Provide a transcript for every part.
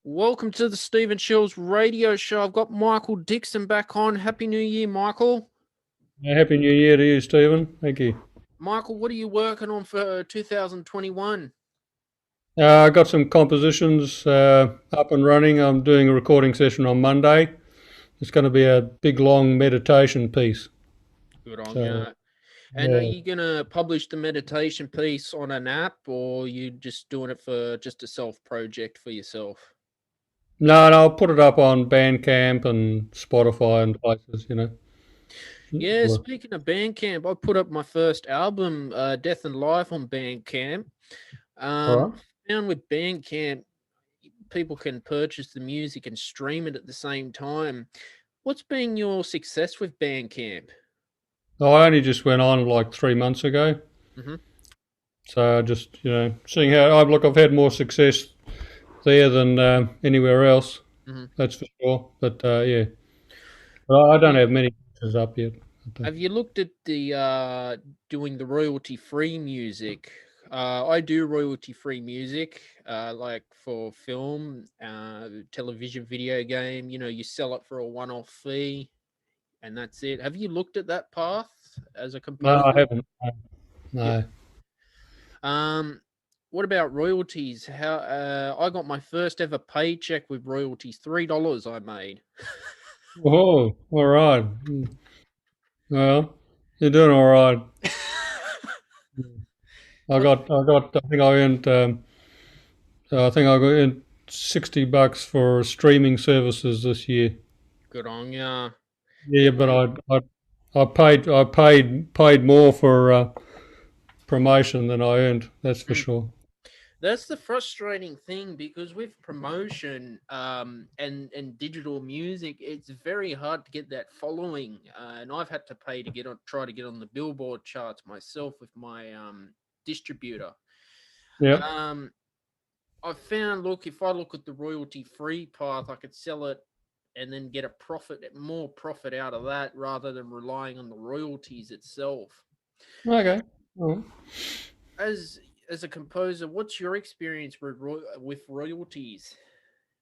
Welcome to the Stephen Shills radio show. I've got Michael Dixon back on. Happy New Year, Michael. Happy New Year to you, Stephen. Thank you. Michael, what are you working on for 2021? I got some compositions up and running. I'm doing a recording session on Monday. It's going to be a big, long meditation piece. Good on So, you. And are yeah. you going to publish the meditation piece on an app, or are you just doing it for just a self project for yourself? No, I'll put it up on Bandcamp and Spotify and places. Yeah, speaking of Bandcamp, I put up my first album, Death and Life, on Bandcamp. All right. Found with Bandcamp, people can purchase the music and stream it at the same time. What's been your success with Bandcamp? I only just went on like 3 months ago. Mm-hmm. So just, seeing how I've had more success there than anywhere else. Mm-hmm. That's for sure. But yeah, but I don't Yeah. have many pieces up yet. Have you looked at the doing the royalty free music? I do royalty free music, like for film, television, video game. You sell it for a one off fee, and that's it. Have you looked at that path as a No, I composer? haven't. Yeah. No. What about royalties? How I got my first ever paycheck with royalties, $3 I made. Oh, all right. Well, you're doing all right. I think I got in $60 for streaming services this year. Good on ya. Yeah, but And I paid more for promotion than I earned. That's for mm, sure. that's the frustrating thing, because with promotion and digital music, it's very hard to get that following. And I've had to pay to try to get on the Billboard charts myself with my distributor. Yeah. Um, I found, look, if I look at the royalty free path, I could sell it and then get more profit out of that, rather than relying on the royalties itself. Okay. All right. As as a composer, what's your experience with royalties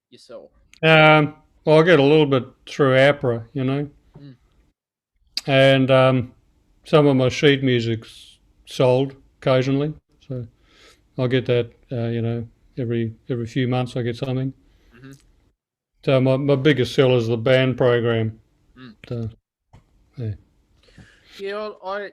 yourself? Well, I get a little bit through APRA, Mm, and some of my sheet music's sold occasionally. So I'll get that, every few months I get something. mm-hmm, So my biggest seller is the band program. mm. So, yeah. Yeah, I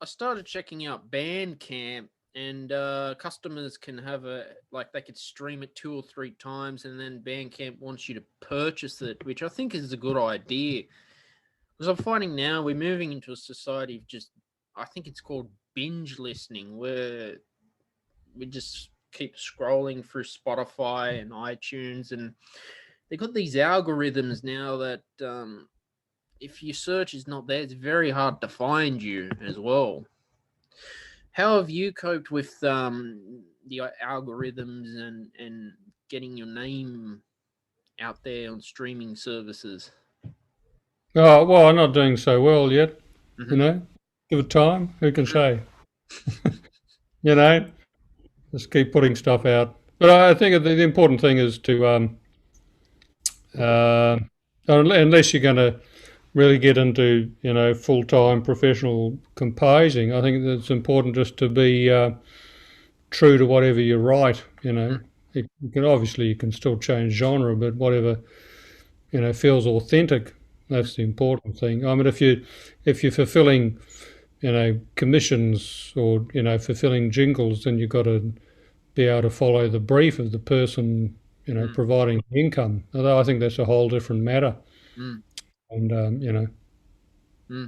started checking out Bandcamp, and customers can have they could stream it 2 or 3 times, and then Bandcamp wants you to purchase it, which I think is a good idea. Because I'm finding now we're moving into a society of just, I think it's called binge listening, where we just keep scrolling through Spotify and iTunes, and they've got these algorithms now that if your search is not there, it's very hard to find you as well. How have you coped with the algorithms and getting your name out there on streaming services? Oh, well, I'm not doing so well yet. Mm-hmm. You know, give it time. Who can Mm-hmm. say? You know, just keep putting stuff out. But I think the important thing is to, uh, unless you're going to really get into, full time professional composing, I think it's important just to be true to whatever you write. You can still change genre, but whatever feels authentic. That's the important thing. I mean, if you're fulfilling commissions or fulfilling jingles, then you've got to be able to follow the brief of the person Mm-hmm. providing the income. Although I think that's a whole different matter, Mm-hmm. and Mm-hmm.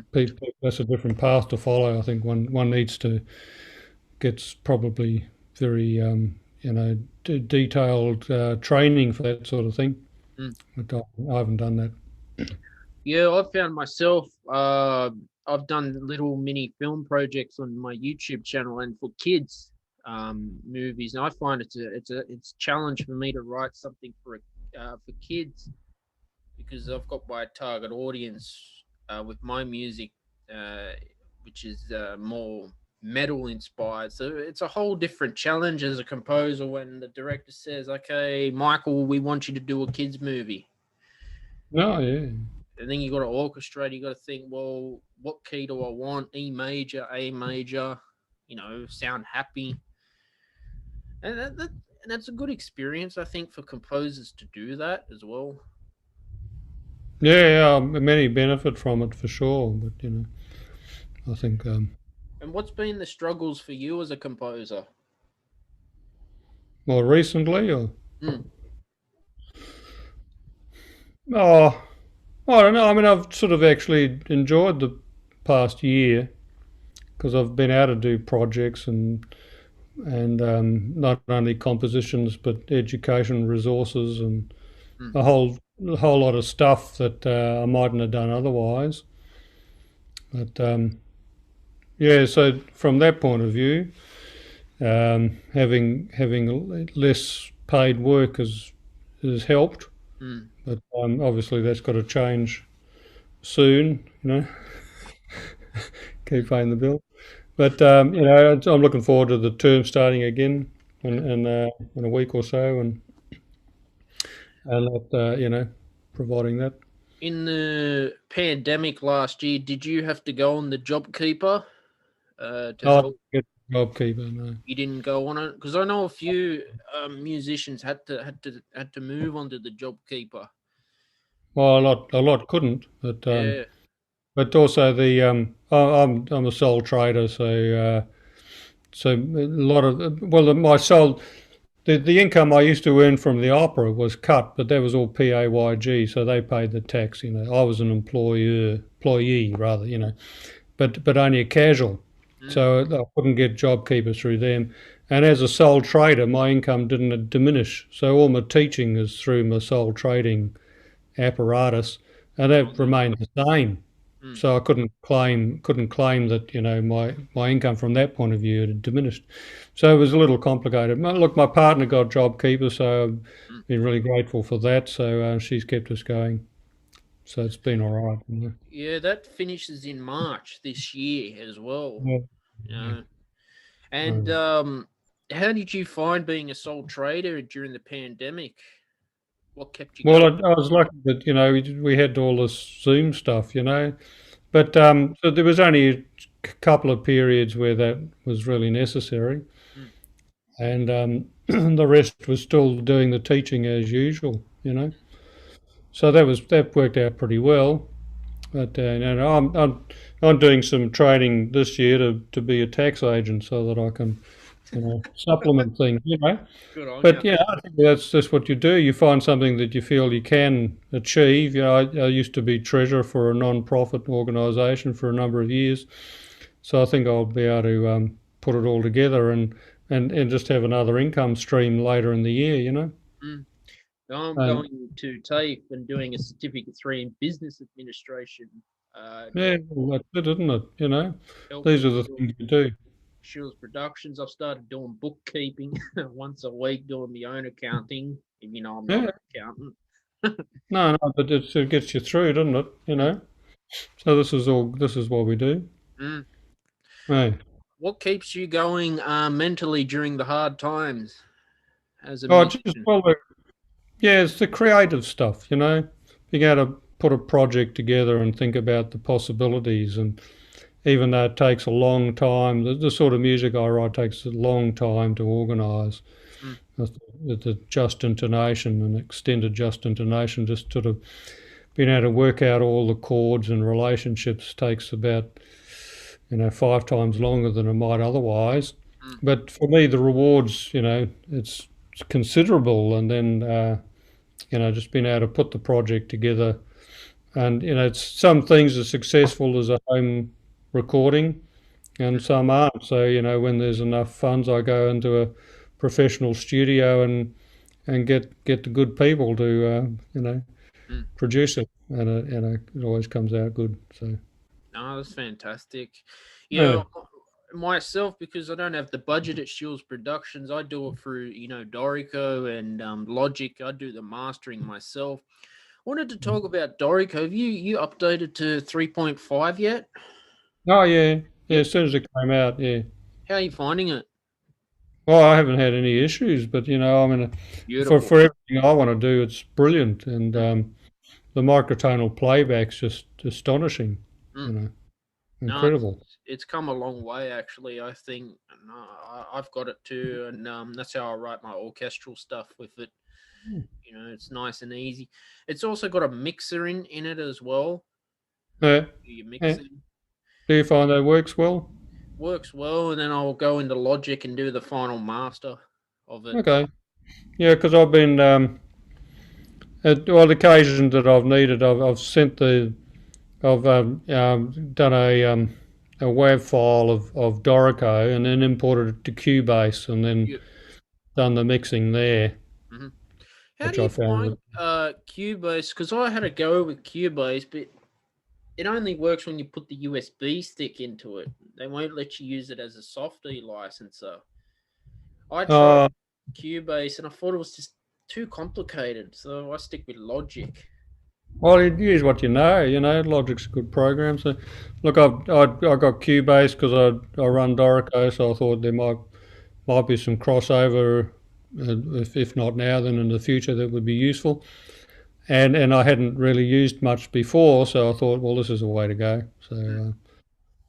that's a different path to follow. I think one needs to get probably very detailed training for that sort of thing. But I haven't done that. Yeah, I've found myself. I've done little mini film projects on my YouTube channel, and for kids, movies. And I find it's a challenge for me to write something for kids, because I've got my target audience with my music, uh, which is more metal inspired. So it's a whole different challenge as a composer when the director says, "Okay, Michael, we want you to do a kids movie." No, yeah. And then you got to orchestrate. You got to think, well, what key do I want? E major, A major, sound happy. And that's a good experience, I think, for composers to do that as well. Yeah, many benefit from it for sure, but I think And what's been the struggles for you as a composer? more recently, or Mm, oh, I don't know. I mean, I've sort of actually enjoyed the past year because I've been able to do projects and not only compositions but education resources and mm, a whole lot of stuff that I mightn't have done otherwise. But yeah, so from that point of view, having less paid work has helped, mm. but obviously that's got to change soon. Keep paying the bill. But I'm looking forward to the term starting again in a week or so, and that providing that. In the pandemic last year, did you have to go on the JobKeeper to Oh, help? get JobKeeper, no. You didn't go on it because I know a few musicians had to move onto the JobKeeper. Well, a lot couldn't, but Yeah. also I'm a sole trader, so a lot of my sole the income I used to earn from the opera was cut, but that was all PAYG, so they paid the tax. I was an employee rather, but only a casual, Mm. so I couldn't get JobKeeper through them. And as a sole trader, my income didn't diminish, so all my teaching is through my sole trading apparatus, and that remained the same. Mm. So I couldn't claim that my income from that point of view had diminished. So it was a little complicated. Look, my partner got JobKeeper, so Mm. I've been really grateful for that. So she's kept us going. So it's been all right. Yeah, that finishes in March this year as well. Yeah. You Yeah. know, and Um, how did you find being a sole trader during the pandemic? What kept you Well, going? I was lucky that we had all this Zoom stuff, but so there was only a couple of periods where that was really necessary, Mm. and the rest was still doing the teaching as usual. So that worked out pretty well. But I'm doing some training this year to be a tax agent so that I can supplement things. Good on you. But yeah, I think that's what you do. You find something that you feel you can achieve. I used to be treasurer for a non-profit organisation for a number of years, so I think I'll be able to put it all together and just have another income stream later in the year. Mm. I'm And going to TAFE and doing a Certificate 3 in Business Administration yeah, well, that's it, isn't it? helping These are the with things you do. Shields Productions. I've started doing bookkeeping once a week, doing my own accounting. Even though I'm not Yeah, an accountant. no, no, but it gets you through, doesn't it? Mm. So this is what we do. Mm. Hey. What keeps you going mentally during the hard times as a Oh, just musician? well, yeah, it's the creative stuff, being able to put a project together and think about the possibilities. And even though it takes a long time, the sort of music I write takes a long time to organise. Mm. The just intonation and extended just intonation, just sort of being able to work out all the chords and relationships takes about 5 times longer than it might otherwise. Mm. But for me, the rewards, it's considerable, and then just being able to put the project together. And it's some things are successful as a home recording, and some aren't. So when there's enough funds, I go into a professional studio and get the good people to Mm. produce it, and it always comes out good. So No, that's fantastic. yeah, Myself, because I don't have the budget at Shields Productions, I do it through, Dorico and Logic. I do the mastering myself. I wanted to talk about Dorico. Have you updated to 3.5 yet? oh yeah, Yeah, Yep. as soon as it came out, yeah. How are you finding it? Well, I haven't had any issues, but I mean, Beautiful. for everything I want to do, it's brilliant, and Mm, the microtonal playback's just astonishing. You mm. know, No, incredible. it's come a long way actually. I think I've got it too, and that's how I write my orchestral stuff with it. It's nice and easy. It's also got a mixer in it as well. Yeah, You yeah. mixing Do you find that works well? works well, and then I'll go into Logic and do the final master of it. Okay. Yeah, because I've been at all occasions that I've needed, I've sent I've done a WAV file of Dorico and then imported it to Cubase and then Yeah. done the mixing there, Hmm. How do which I you found was find Cubase? Because I had a go with Cubase, but it only works when you put the USB stick into it. They won't let you use it as a software licenser. I tried uh, Cubase and I thought it was just too complicated, so I stick with Logic. well, you use what you know. Logic's a good program. So, look, I got Cubase because I run Dorico, so I thought there might be some crossover. If not now, then in the future that would be useful. And I hadn't really used much before, so I thought, well, this is a way to go. So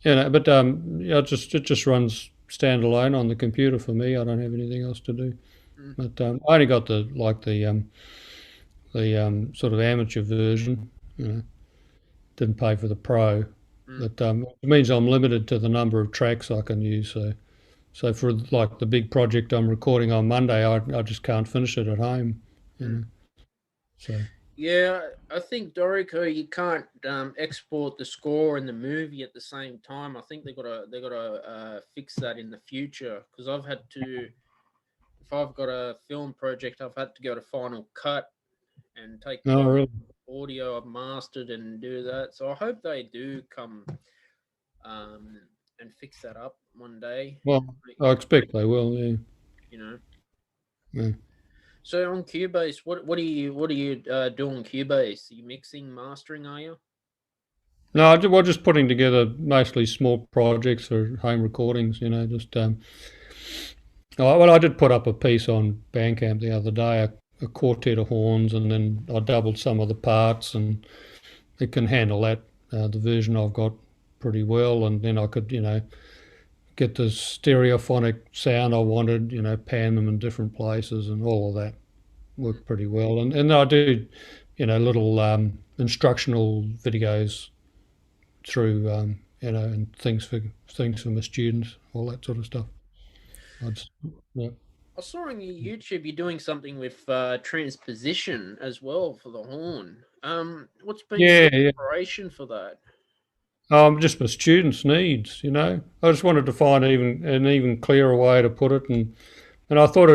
Mm, but yeah, it just runs standalone on the computer for me. I don't have anything else to do. mm, But I only got the sort of amateur version. Didn't pay for the pro, mm, but it means I'm limited to the number of tracks I can use. So for like the big project I'm recording on Monday, I just can't finish it at home. You mm. know, so. Yeah, I think Dorico you can't export the score and the movie at the same time. I think they gotta fix that in the future because I've had to if I've got a film project, I've had to go to Final Cut and take No, the really. audio I've mastered and do that. So I hope they do come um, and fix that up one day. Well, I expect they will. Yeah. You know. Yeah. So on Cubase, what are you doing on Cubase? Are you mixing, mastering? Are you? No, we're just putting together mostly small projects or home recordings. Just well, I did put up a piece on Bandcamp the other day, a quartet of horns, and then I doubled some of the parts, and it can handle that. The version I've got pretty well, and then I could, get the stereophonic sound I wanted, pan them in different places, and all of that Mm, worked pretty well. And I do, little instructional videos through, and things for my students, all that sort of stuff. I just, yeah. I saw on your YouTube you're doing something with transposition as well for the horn. What's been your Yeah, yeah. inspiration for that? Just my students' needs. I just wanted to find an even clearer way to put it, and I thought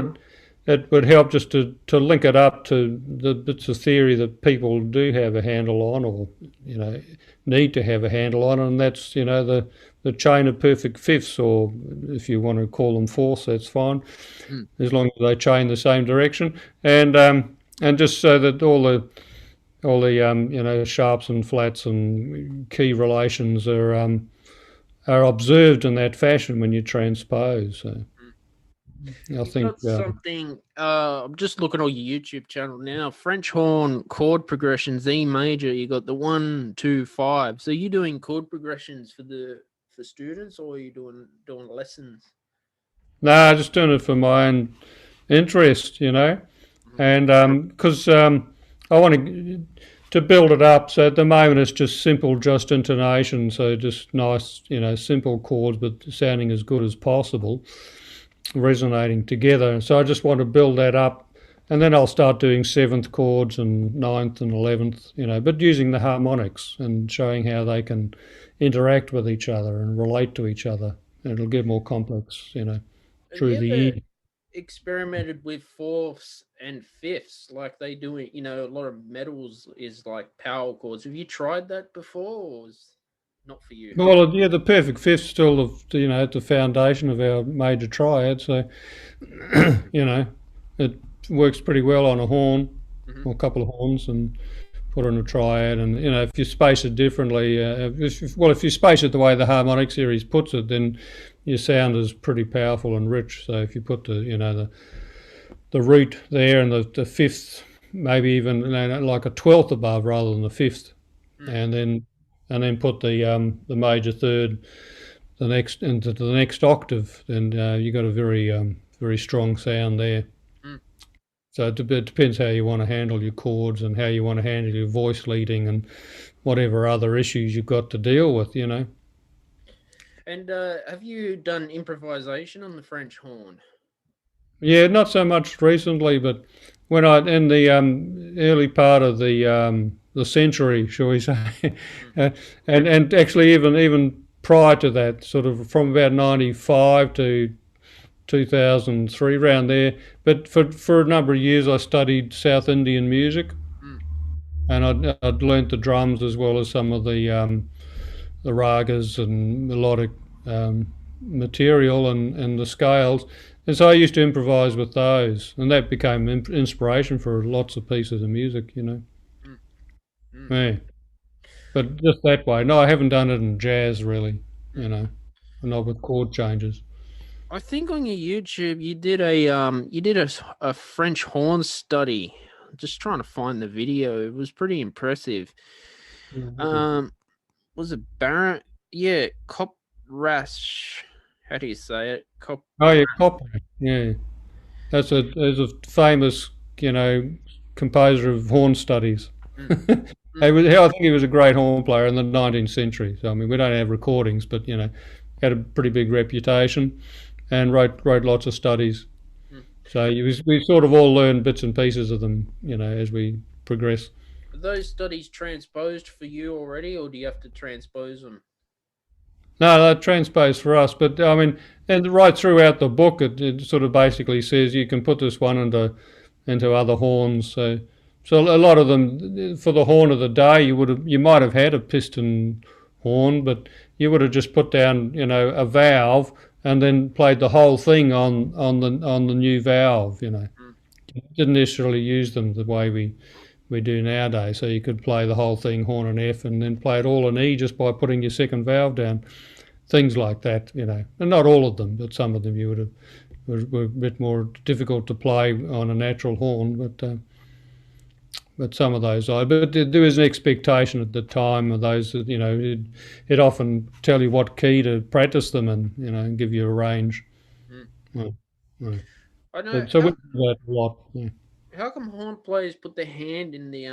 it would help just to link it up to the bits of theory that people do have a handle on, or need to have a handle on, and that's the chain of perfect fifths, or if you want to call them fourths, that's fine, Mm, as long as they chain the same direction, and just so that all the sharps and flats and key relations are observed in that fashion when you transpose. So mm. I You think got something. I'm just looking on your YouTube channel now. French horn chord progressions, E major. You got the 1, 2, 5. So you doing chord progressions for students, or are you doing lessons? just doing it for my own interest, Mhm. and because I want to build it up. So at the moment it's just simple, just intonation, so just nice, simple chords, but sounding as good as possible, resonating together. So I just want to build that up, and then I'll start doing seventh chords and ninth and 11th, but using the harmonics and showing how they can interact with each other and relate to each other. And it'll get more complex, Have through you the ever ear. experimented with fourths and fifths like they do it? A lot of metals is like power chords. Have you tried that before, or is not for you? Well, yeah, the perfect fifth's still at the foundation of our major triad. So, it works pretty well on a horn Hmm. or a couple of horns, and put in a triad, and if you space it differently, if you space it the way the harmonic series puts it, then your sound is pretty powerful and rich. So if you put the root there and the fifth, maybe even like a 12th above rather than the fifth, and then put the major third the next into the next octave, then you got a very strong sound there. So it depends how you want to handle your chords and how you want to handle your voice leading and whatever other issues you've got to deal with, And have you done improvisation on the French horn? Yeah, not so much recently, but when in the early part of the century, shall we say, and actually even prior to that, sort of from about 95 to 2003, around there. But for a number of years, I studied South Indian music, and I'd learnt the drums as well as some of the ragas and melodic material and the scales. And so I used to improvise with those, and that became inspiration for lots of pieces of music, Yeah. But just that way. No, I haven't done it in jazz really, not with chord changes. I think on your YouTube you did a French horn study. I'm just trying to find the video. It was pretty impressive. Was it Baron? Yeah, Coprash. How do you say it? Oh yeah, Copper. Yeah, there's a famous composer of horn studies. I think he was a great horn player in the 19th century. So I mean, we don't have recordings, but had a pretty big reputation, and wrote lots of studies. So we sort of all learned bits and pieces of them, as we progress. Are those studies transposed for you already, or do you have to transpose them? No, they're transposed for us, but I mean, and right throughout the book, it sort of basically says you can put this one into other horns. So a lot of them, for the horn of the day, you might have had a piston horn, but you would have just put down a valve and then played the whole thing on the new valve. You didn't necessarily use them the way we do nowadays. So you could play the whole thing horn and F, and then play it all in E just by putting your second valve down. Things like that, and not all of them, but some of them you would have were a bit more difficult to play on a natural horn, but some of those are. But there was an expectation at the time of those that it often tell you what key to practice them in, and give you a range. I know. So we do that a lot. Yeah. How come horn players put their hand in the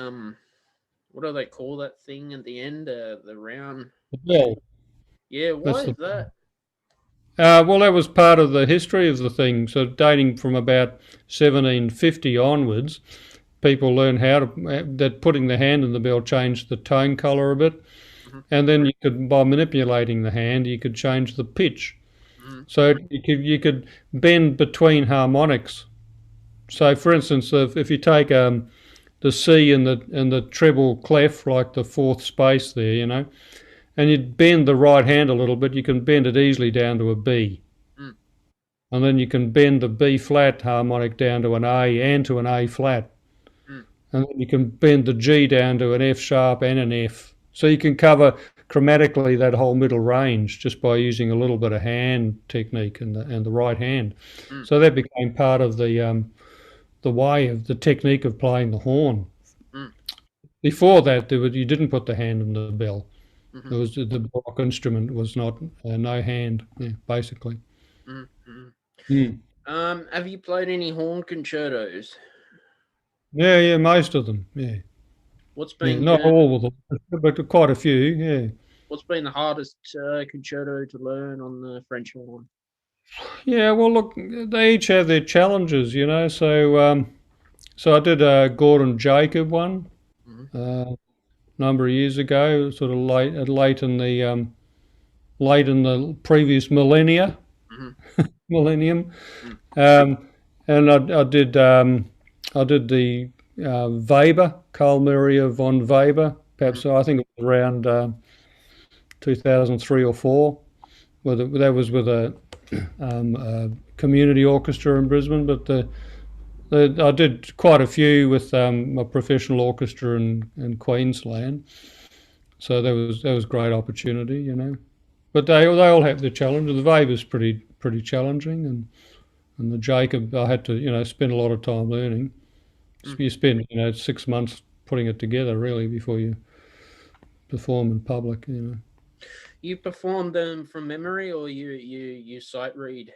what do they call that thing at the end? The round. Yeah. Yeah. Why is that? Well, that was part of the history of the thing. So dating from about 1750 onwards, people learned that putting the hand in the bell changed the tone colour a bit, and then by manipulating the hand, you could change the pitch. So you could bend between harmonics. So, for instance, if you take the C in the treble clef, like the fourth space there, and you bend the right hand a little bit, you can bend it easily down to a B. And then you can bend the B flat harmonic down to an A and to an A flat. And then you can bend the G down to an F sharp and an F. So you can cover chromatically that whole middle range just by using a little bit of hand technique and the right hand. So that became part of the way of the technique of playing the horn. Before that, you didn't put the hand in the bell. There was the block instrument was not no hand, basically. Have you played any horn concertos? Yeah, most of them. Yeah. What's been not all of them, but quite a few. Yeah. What's been the hardest concerto to learn on the French horn? Yeah, well, look, they each have their challenges, So I did a Gordon Jacob one a number of years ago, sort of late in the previous millennium, and I did the Weber, Carl Maria von Weber. Perhaps I think it was around 2003 or 4. That was with a community orchestra in Brisbane, but I did quite a few with a professional orchestra in Queensland, so that was great opportunity, But they all have their challenges. The Weber's pretty challenging, and the Jacob I had to spend a lot of time learning. Mm. You spend 6 months putting it together really before you perform in public. You perform them from memory, or you sight read?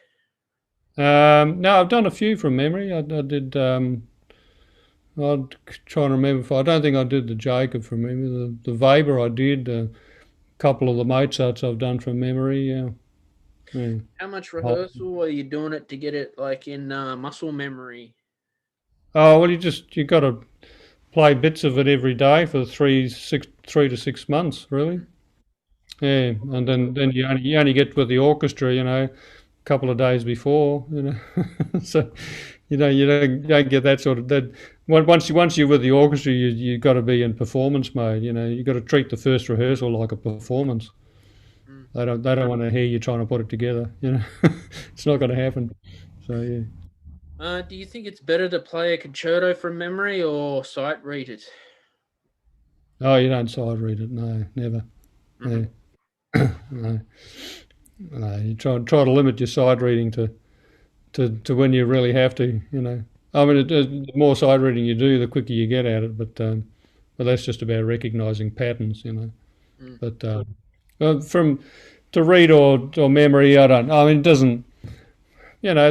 No, I've done a few from memory. I did. I'm trying to remember. If I don't think I did the Jacob from memory. The Weber I did. A couple of the Mozarts I've done from memory. Yeah. Yeah. How much rehearsal are you doing it to get it like in muscle memory? Oh well, you got to play bits of it every day for 3 to 6 months, really. Yeah, and then you only get with the orchestra, a couple of days before, so you don't get that sort of that. Once you're with the orchestra, you got to be in performance mode. You got to treat the first rehearsal like a performance. Mm. They don't want to hear you trying to put it together. It's not going to happen. So yeah. Do you think it's better to play a concerto from memory or sight read it? Oh, you don't side read it? No, never. Hmm. No, no, no. You try to limit your side reading to when you really have to. I mean, the more side reading you do, the quicker you get at it. But that's just about recognising patterns. Mm. But from to read or memory, I don't. I mean, it doesn't.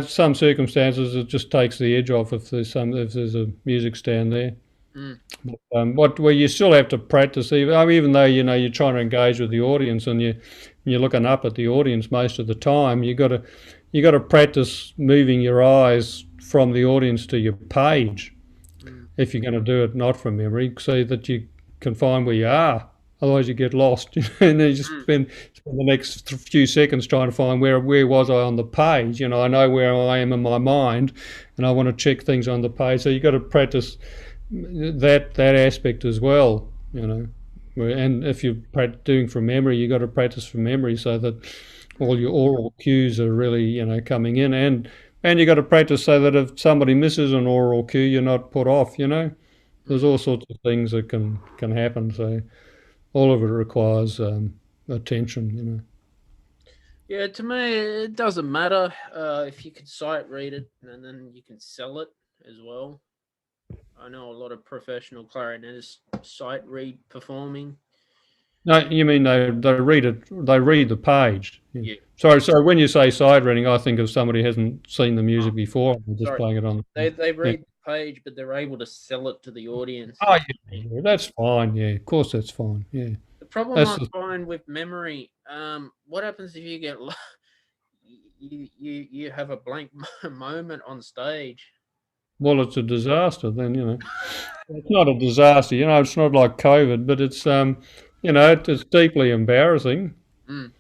Some circumstances it just takes the edge off if there's a music stand there. Mm. Where you still have to practice, even though you're trying to engage with the audience and you're looking up at the audience most of the time, you got to practice moving your eyes from the audience to your page Mm. if you're going to do it not from memory, so that you can find where you are. Otherwise, you get lost, and then you just Mm. spend the next few seconds trying to find where was I on the page. I know where I am in my mind, and I want to check things on the page. So you got to practice that aspect as well. And if you're doing from memory, you got to practice from memory so that all your oral cues are really coming in, and you got to practice so that if somebody misses an oral cue, you're not put off. There's Mm. all sorts of things that can happen. So all of it requires attention. Yeah, to me, it doesn't matter if you can sight read it and then you can sell it as well. I know a lot of professional clarinetists sight read performing. No, you mean they read it? They read the page. Yeah. Yeah. Sorry. When you say side reading, I think of somebody who hasn't seen the Oh, music before. They're just sorry. playing it on. They Yeah. read the page, but they're able to sell it to the audience. Oh, yeah, that's fine. Yeah, of course that's fine. Yeah, The problem that's I the, find with memory, what happens if you get you have a blank moment on stage? well, it's a disaster. Then it's not a disaster. It's not like COVID, but it's deeply embarrassing. Mm,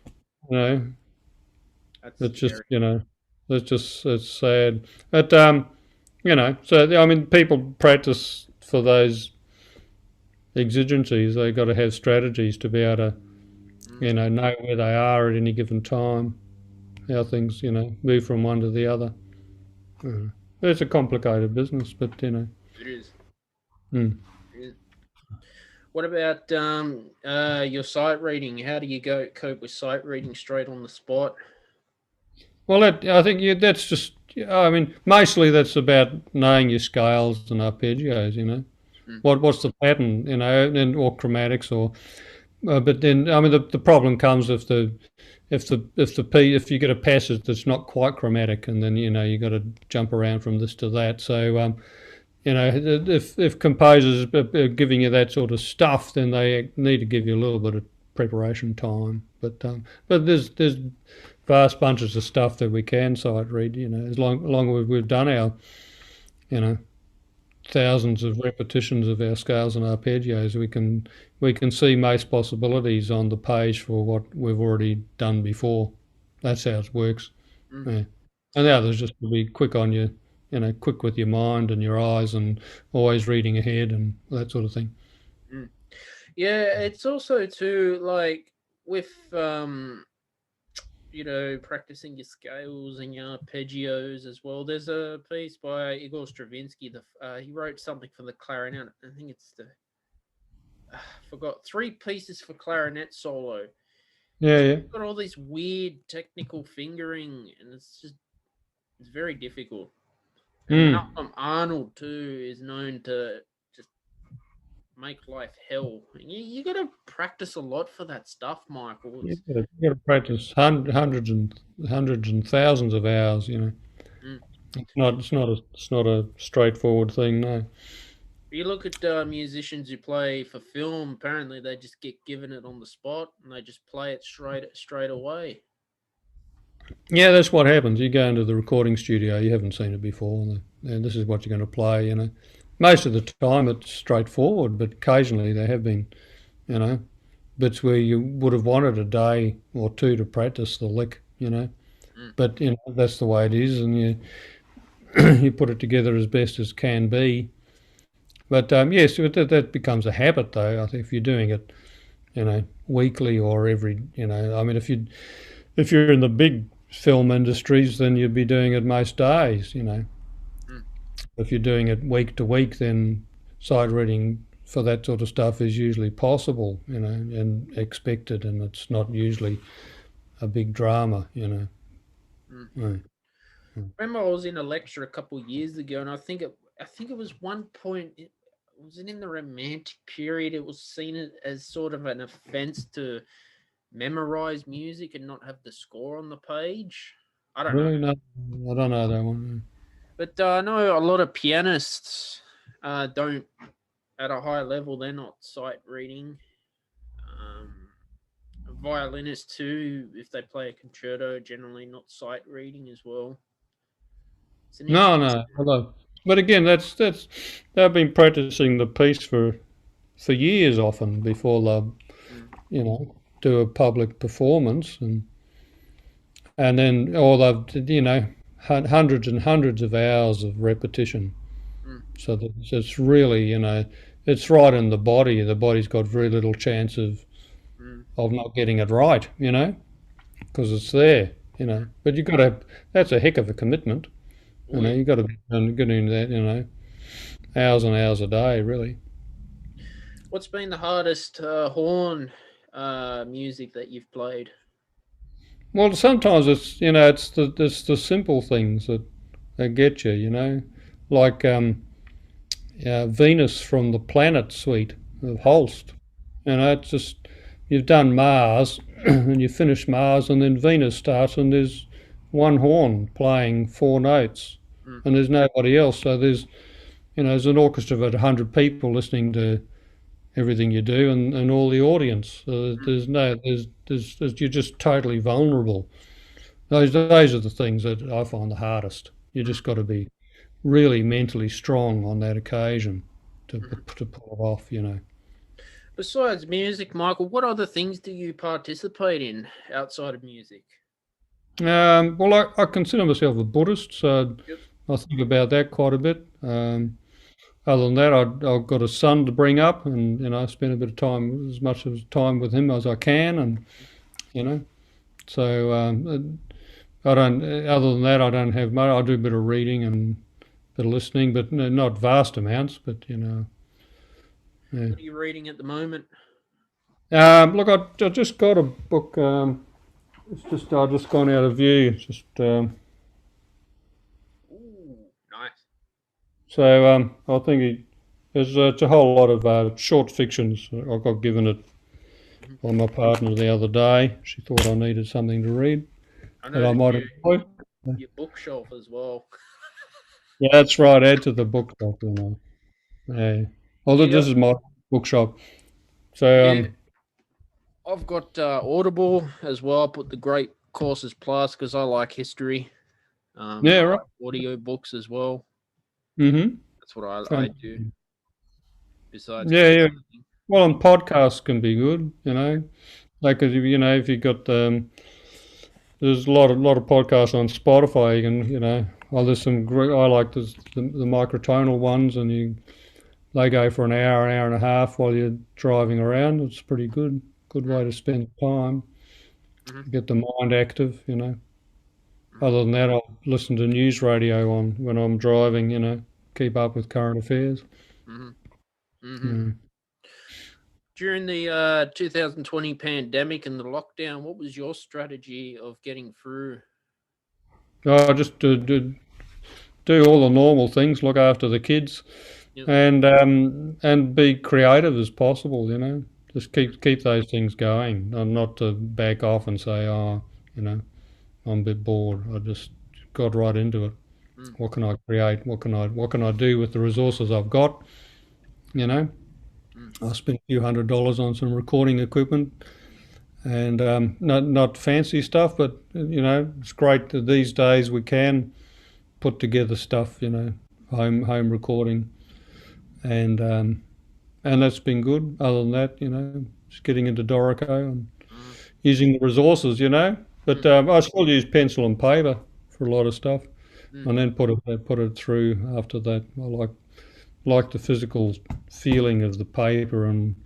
You know, that's it's just scary. it's sad. But so I mean, people practice for those exigencies. They've got to have strategies to be able to Mm, know where they are at any given time, how things move from one to the other. Uh, it's a complicated business, but it is. mm. It is. What about your sight reading? How do you go cope with sight reading straight on the spot? Well, I think that's just. I mean, mostly that's about knowing your scales and arpeggios. Mm, What's the pattern? Or chromatics or. But then, I mean, the problem comes if you get a passage that's not quite chromatic, and then you got to jump around from this to that. So if composers are giving you that sort of stuff, then they need to give you a little bit of preparation time. But there's vast bunches of stuff that we can sight read. As long as we've done our you know thousands of repetitions of our scales and arpeggios, we can see most possibilities on the page for what we've already done before. That's how it works. mm, Yeah. And the others just to be quick on quick with your mind and your eyes, and always reading ahead and that sort of thing. mm. Yeah, it's also too like with practicing your scales and your arpeggios as well. There's a piece by Igor Stravinsky. He wrote something for the clarinet. I think it's the forgot 3 pieces for clarinet solo. Yeah, It's yeah. got all this weird technical fingering, and it's very difficult. And Mm. Malcolm Arnold too is known to just make life hell. You got to practice a lot for that stuff, Michael. You got to practice hundreds and thousands of hours. Mm. It's not a straightforward thing. No. You look at musicians who play for film. Apparently, they just get given it on the spot and they just play it straight away. Yeah, that's what happens. You go into the recording studio, you haven't seen it before, and this is what you're going to play. Most of the time it's straightforward, but occasionally there have been, you know, bits where you would have wanted a day or two to practice the lick. Mm. But that's the way it is, and you you put it together as best as can be. But yes, that becomes a habit, though. I think if you're doing it, weekly or every, I mean, if you're in the big film industries, then you'd be doing it most days. Mm. If you're doing it week to week, then sight reading for that sort of stuff is usually possible, and expected, and it's not usually a big drama. Mm. Mm. Remember, I was in a lecture a couple of years ago, and I think it was one point. Was it in the Romantic period? It was seen as sort of an offense to memorize music and not have the score on the page. I don't know, Really? No, I don't know that one. but I know a lot of pianists don't at a high level. They're not sight reading. Um, Violinists too, if they play a concerto, generally not sight reading as well. It's an No, interesting. no. But again, that's they've been practicing the piece for years often before they Mm, do a public performance, and then or they've hundreds and hundreds of hours of repetition. mm, So that it's really it's right in the body. The body's got very little chance mm. of not getting it right, because it's there. But you got to that's a heck of a commitment. Oh yeah. You got to be getting that hours and hours a day really. What's been the hardest horn music that you've played? Well, sometimes it's the simple things that get you, like Venus from the Planet Suite of Holst. It's just you've done Mars and you finish Mars, and then Venus starts, and there's one horn playing 4 notes, Mm, and there's nobody else. So there's an orchestra of 100 people listening to everything you do, and all the audience. mm, You're just totally vulnerable. Those are the things that I find the hardest. You mm, just got to be really mentally strong on that occasion to mm. to pull it off. Besides music, Michael, what other things do you participate in outside of music? Well, I consider myself a Buddhist, so Yep. I think about that quite a bit. Other than that, I've got a son to bring up, and I spend a bit of time, as much of time with him as I can, and you know. So I don't. Other than that, I don't have much. I do a bit of reading and a bit of listening, but not vast amounts. But yeah. What are you reading at the moment? Look, I just got a book. It's just I just gone out of view. It's just Ooh, nice. I think it's a whole lot of short fictions. I got given it Mhm. by my partner the other day. She thought I needed something to read I that I noticed might enjoy. your bookshelf as well. Yeah, that's right. Add to the bookshop. Yeah. Although Yeah, this is my bookshop, so yeah. I've got Audible as well. I put the Great Courses Plus because I like history. yeah, I right. like audio books as well. Mm-hmm. That's what I do besides Yeah, yeah. listening. Well, and podcasts can be good. Like if you got there's a lot of podcasts on Spotify. You can. Well, there's some great. I like the microtonal ones, and they go for an hour and a half while you're driving around. It's pretty good way to spend time. Hmm. get the mind active. Hmm. Other than that, I'll listen to news radio on when I'm driving. Keep up with current affairs. Hmm. Hmm. Yeah. During the 2020 pandemic and the lockdown, what was your strategy of getting through? I just do all the normal things, look after the kids, Yep. and be creative as possible. Just Mm, keep those things going, and not to back off and say, oh, you know, I'm a bit bored. I just got right into it. mm, What can I create? What can I do with the resources I've got? You know, mm, I spent a few $100s on some recording equipment, and not fancy stuff, but it's great that these days we can put together stuff. Home recording, and that's been good. Other than that, just getting into Dorico and mm, using the resources. But mm, I still use pencil and paper for a lot of stuff, mm. and then put it through after that. I like the physical feeling of the paper and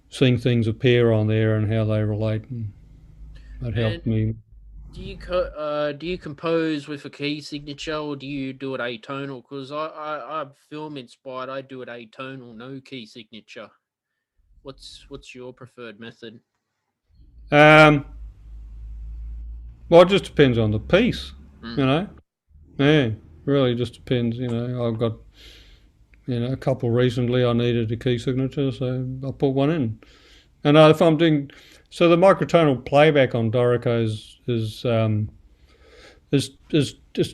seeing things appear on there and how they relate, and that helped And me. do you compose with a key signature, or do you do it atonal? Because I'm film inspired. I do it atonal, no key signature. What's your preferred method? Um, well, it just depends on the piece, Mm, you know. Yeah, really just depends. I've got a couple recently. I needed a key signature, so I put one in. And if I'm doing so, the microtonal playback on Dorico is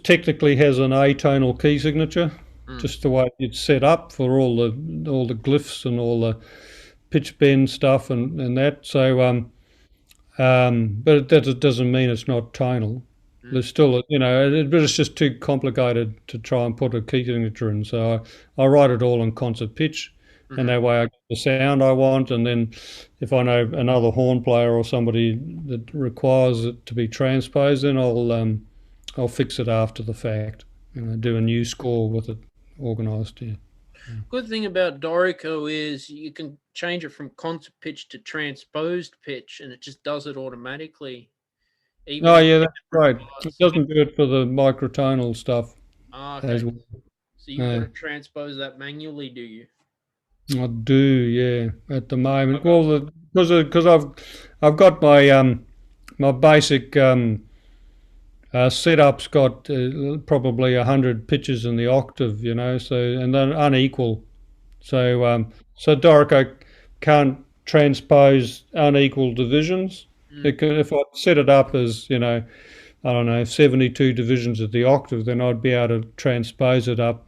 technically has an atonal key signature, mm, just the way it's set up for all the glyphs and all the pitch bend stuff and that. So but that doesn't mean it's not tonal. mm, There's still, but it's just too complicated to try and put a key signature in. So I write it all in concert pitch, and mm-hmm. that way I get the sound I want. And then if I know another horn player or somebody that requires it to be transposed, then I'll fix it after the fact. Do a new score with it organised. Yeah. Good thing about Dorico is you can change it from concert pitch to transposed pitch, and it just does it automatically, even Oh in yeah, that's different right. It parts. doesn't do it for the microtonal stuff Ah, okay. as well. So you've got Yeah. to transpose that manually, do you? I do, yeah, at the moment. Well, because I've got my basic setup's got probably 100 pitches in the octave, so and they're unequal. So Dorico can't transpose unequal divisions. Mm, If I set it up as I don't know 72 divisions of the octave, then I'd be able to transpose it up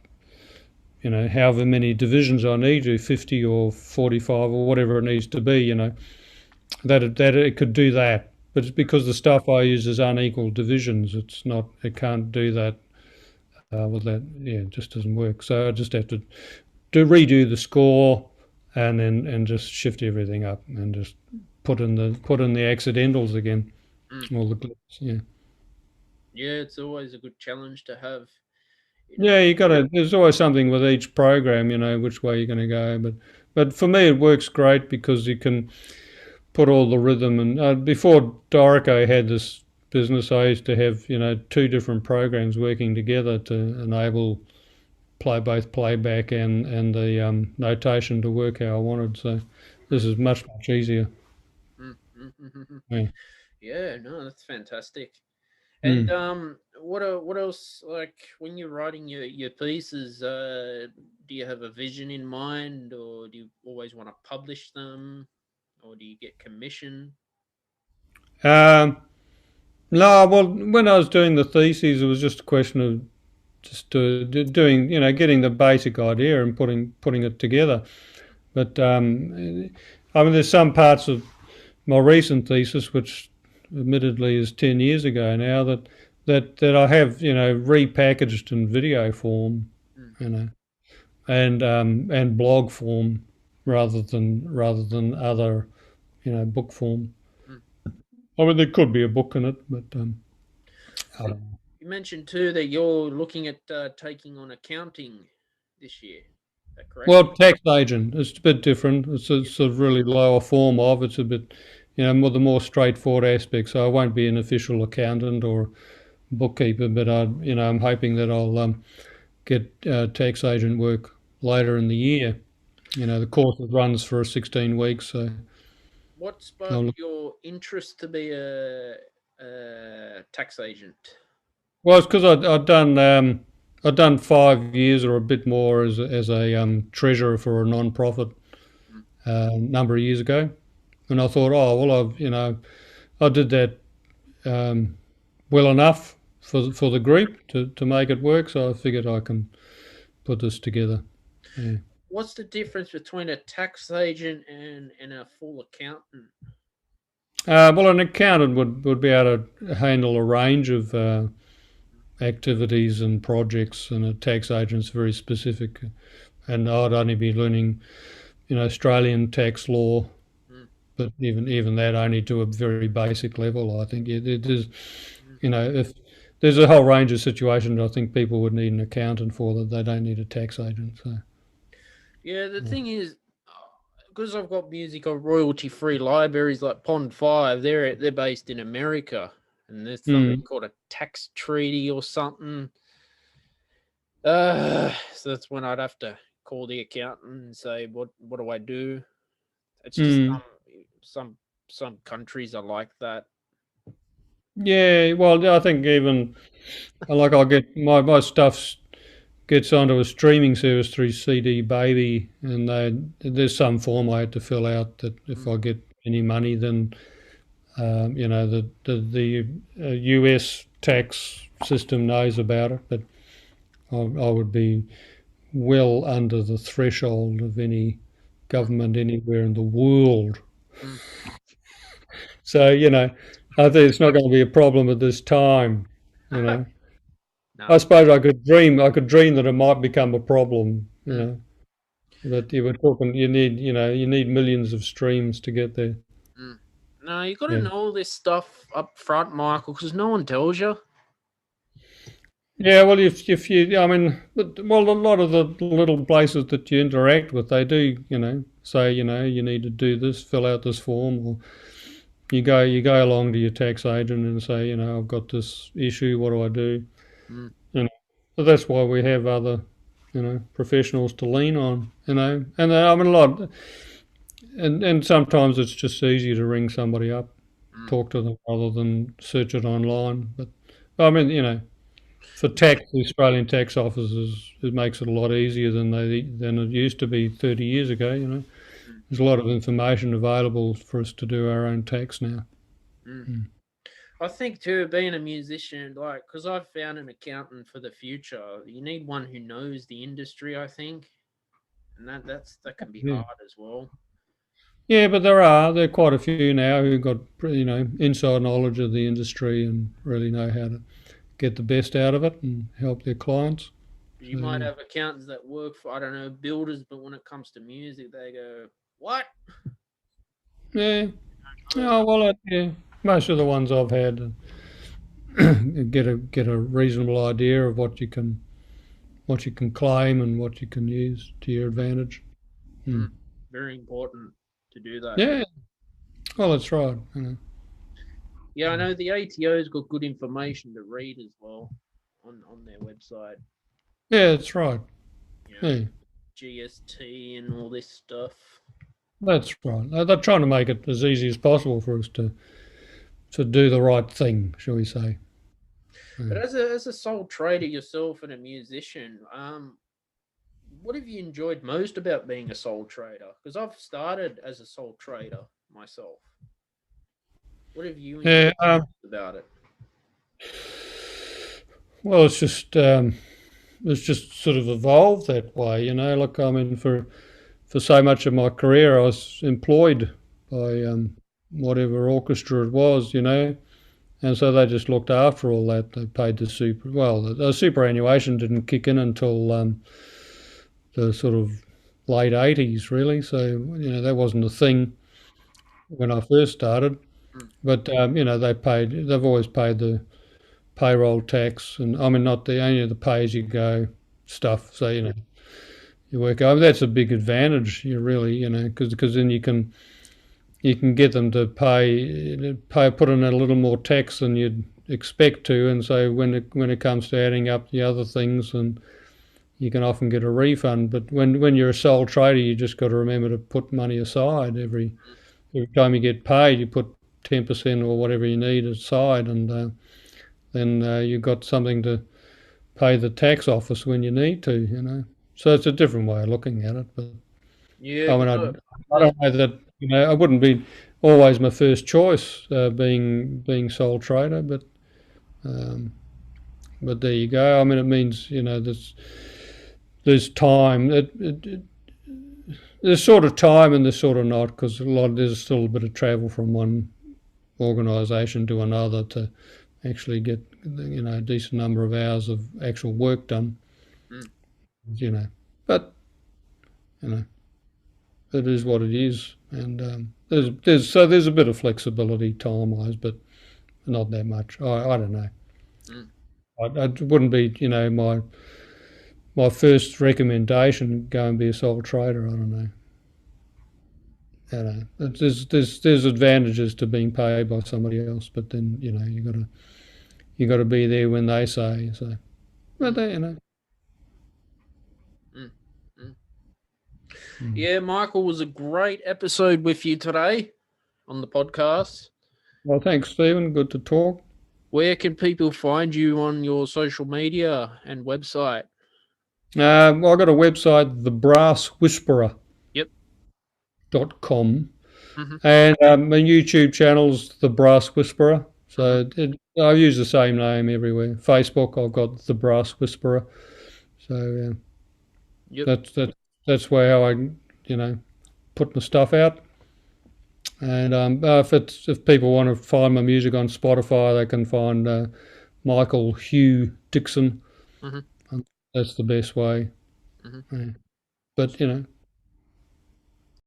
however many divisions I need to, 50 or 45 or whatever it needs to be, that it could do that. But it's because the stuff I use is unequal divisions. It can't do that with that. Yeah, it just doesn't work. So I just have to redo the score and just shift everything up and just put in the accidentals again, mm. all the glyphs. Yeah. Yeah, it's always a good challenge to have. You know. Yeah, you got to. There's always something with each program, which way you're going to go. But for me, it works great because you can put all the rhythm and before Dorico had this business, I used to have two different programs working together to enable both playback and the notation to work how I wanted. So this is much easier. Mm, mm, mm, mm, mm. Yeah. Yeah, no, that's fantastic. And Mm. what else? Like when you're writing your pieces, do you have a vision in mind, or do you always want to publish them, or do you get commission? Um, no, well, when I was doing the theses, it was just a question of just doing, getting the basic idea and putting it together. But I mean, there's some parts of my recent thesis, which admittedly is 10 years ago now, that I have repackaged in video form, Mm, you know, and blog form rather than other book form. mm. I mean, there could be a book in it, but I You don't know. you mentioned too that you're looking at taking on accounting this year. Is that correct? Well, tax agent, it's a bit different. It's a Yeah. sort of really lower form of. It's a bit. the more straightforward aspects. So I won't be an official accountant or bookkeeper, but I'm hoping that I'll get tax agent work later in the year. The course runs for 16 weeks, so What I'll sparked your interest to be a tax agent? well, it's because I'd done 5 years or a bit more as a treasurer for a non-profit Mm. number of years ago, and I thought, oh well, I did that um, well enough for the group to make it work, so I figured I can put this together. Yeah. What's the difference between a tax agent and a full accountant? Well, an accountant would be able to handle a range of activities and projects, and a tax agent's very specific. And I'd only be learning, Australian tax law, Mm. but even that only to a very basic level. I think there's, Mm. if there's a whole range of situations I think people would need an accountant for that they don't need a tax agent. So Yeah, the yeah. thing is, because I've got music on royalty-free libraries like Pond Five, they're based in America, and there's something Mm, called a tax treaty or something. So that's when I'd have to call the accountant and say, what do I do? It's just mm. some countries are like that. Yeah, well, I think even like I'll get my stuff gets onto a streaming service through CD Baby, and there's some form I had to fill out that if Mm. I get any money, then the US tax system knows about it, but I would be well under the threshold of any government anywhere in the world. Mm. So I think it's not going to be a problem at this time. You know, I No. suppose I could dream that it might become a problem. Mm. But you were talking, you need millions of streams to get there. Mm. No, you got to Yeah. know this stuff up front, Michael, because no one tells you. Yeah, well, if you, I mean, well, a lot of the little places that you interact with, they do, say, you need to do this, fill out this form, or you go along to your tax agent and say, I've got this issue, what do I do? Mm. You know, so that's why we have other, professionals to lean on, and I mean a lot, and sometimes it's just easier to ring somebody up, Mm. talk to them rather than search it online. But I mean, for tax, the Australian tax offices, it makes it a lot easier than it used to be 30 years ago. Mm. There's a lot of information available for us to do our own tax now. Mm. Mm. I think too, being a musician, like, because I've found an accountant for the future, you need one who knows the industry. I think, and that can be Yeah, hard as well. yeah, but there are quite a few now who've got inside knowledge of the industry and really know how to get the best out of it and help their clients. You So might yeah, have accountants that work for, I don't know, builders, but when it comes to music, they go, "What?" yeah. Oh, Oh well, yeah. Most of the ones I've had get a reasonable idea of what you can claim and what you can use to your advantage. Hmm. mm, very important to do that. Yeah, well, that's right. Yeah, I know the ATO's got good information to read as well on their website. Yeah, that's right. You know, Yeah, GST and all this stuff. that's right. They're trying to make it as easy as possible for us to do the right thing, shall we say? But Yeah. as a sole trader yourself and a musician, what have you enjoyed most about being a sole trader? Because I've started as a sole trader myself. What have you enjoyed Yeah. about it? Well, it's just sort of evolved that way. Like I mean, for so much of my career, I was employed by whatever orchestra it was. And so they just looked after all that. They paid the super. Well, the superannuation didn't kick in until the sort of late '80s, really. So that wasn't a thing when I first started. Mm. But they paid. They've always paid the payroll tax, and I mean not the only the pay as you go stuff. So you work over. That's a big advantage. You really because then you can you can get them to put in a little more tax than you'd expect to, and so when it comes to adding up the other things, and you can often get a refund. But when you're a sole trader, you just got to remember to put money aside every time you get paid. You put 10% or whatever you need aside, and then you've got something to pay the tax office when you need to. So it's a different way of looking at it. But Yeah, I mean, I don't know that I wouldn't be always my first choice being sole trader, but there you go. I mean, it means there's time. There's sort of time and there's sort of not, because there's still a bit of travel from one organisation to another to actually get a decent number of hours of actual work done. But it is what it is, and there's a bit of flexibility time wise, but not that much. I don't know. It wouldn't be my first recommendation, go and be a sole trader. I don't know. There's advantages to being paid by somebody else, but then you got to be there when they say so. But Yeah, Michael, was a great episode with you today on the podcast. Well, thanks, Stephen. Good to talk. Where can people find you on your social media and website? Well, I've got a website, thebrasswhisperer.com. Yep. And my YouTube channel's The Brass Whisperer. So I use the same name everywhere. Facebook, I've got The Brass Whisperer. So that's where I put my stuff out. And if people want to find my music on Spotify, they can find Michael Hugh Dixon. That's the best way. Yeah. But